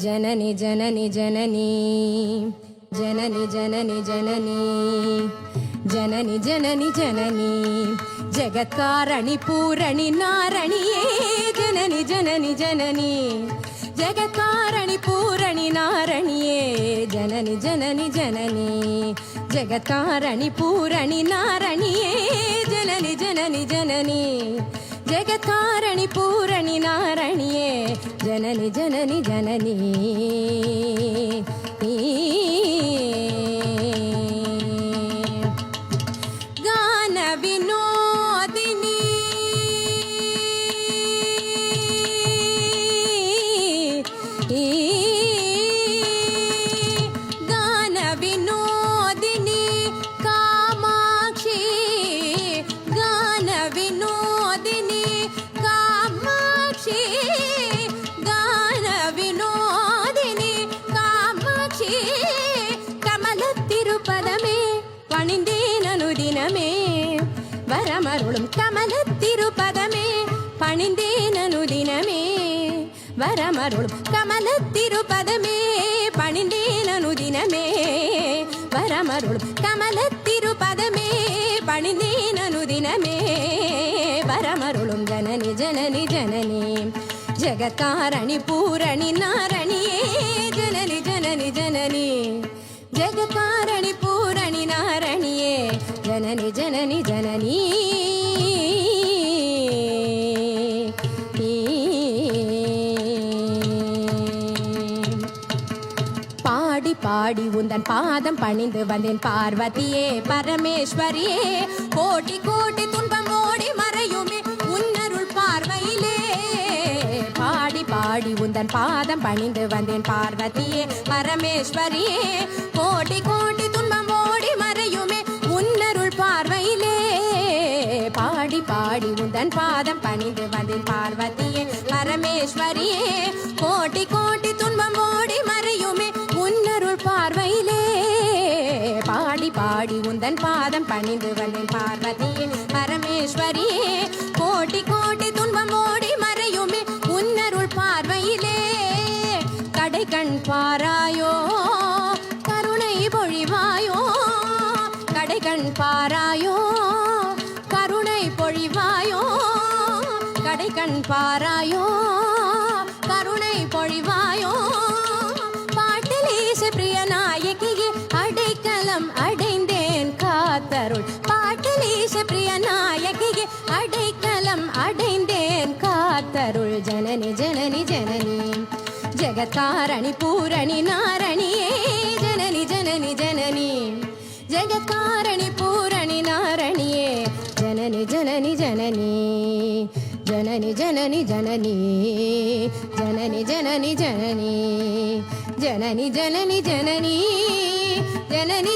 जननी जननी जननी जननी जननी जननी जननी जननी जननी जगत्कारणि पूरणि नारणिये जननी जननी जननी जगत्कारणि पूरणि नारणिये जननी जननी जननी जगत्कारणि पूरणि नारणिये जननी जननी जननी जगत्कारणि पूरणि नारणिये जननी जननी जननी गान विनोदिनी गान विनोदिनी कामाक्षी गान विनोदिनी कामाक्षी गान विनोदिनी कामाक्षी कमलत्तिरुपदमे पणिंदेननु दिनमे वरमरुळुम कमलत्तिरुपदमे पणिंदेननु दिनमे वरमरुळुम कमलत्तिरुपदमे पणिंदेननु दिनमे वरमरुळुम कमलत्तिरुपदमे पणिंदेननु दिनमे वरमरुळुम जननी जननी जननी जगत्कारणि पूरणि नारणिये जननी जननी जननी जगत्कारणि पूरणि नारणिये जननी जननी जननी பாடி பாடி உந்தன் பாதம் பணிந்து வந்தேன் பார்வதியே பரமேஸ்வரியே கோட்டி கோட்டி துன்பம் ஓடி மறையுமே உன்னருள் பார்வையிலே பாடி பாடி உந்தன் பாதம் பணிந்து வந்தேன் பார்வதியே பரமேஸ்வரியே கோட்டி கோட்டி துன்பம் ஓடி மறையுமே உன்னருள் பார்வையிலே பாடி பாடி உந்தன் பாதம் பணிந்து வந்தேன் பார்வதியே பரமேஸ்வரியே கோட்டி கோட்டி துன்பம் ஓடி மறையுமே உன்னருள் பார்வையிலே பாடி பாடி உந்தன் பாதம் பணிந்து வந்தேன் பார்வதியே பரமேஸ்வரியே கோட்டி கோட்டி துன்பம் ஓடி மறையுமே உன்னருள் பார்வையிலே கடை கண் பாராயோ கருணை பொழிவாயோ கடை கண் பாராயோ கருணை பொழிவாயோ கடை கண் பாராயோ கருணை பொழிவாயோ பாட்டிலேச பிரிய நாயகியே அடைக்கலம் அடைந்தேன் காத்தருள் பாட்டிலேச பிரிய நாயகியே அடைக்கலம் அடைந்தேன் காத்தருள் ஜனனி ஜனனி ஜனனி जगत्कारणि पूरणि नारणिये जननी जननी जननी जगत्कारणि पूरणि नारणिये जननी जननी जननी जननी जननी जननी जननी जननी जननी जननी जननी जननी जननी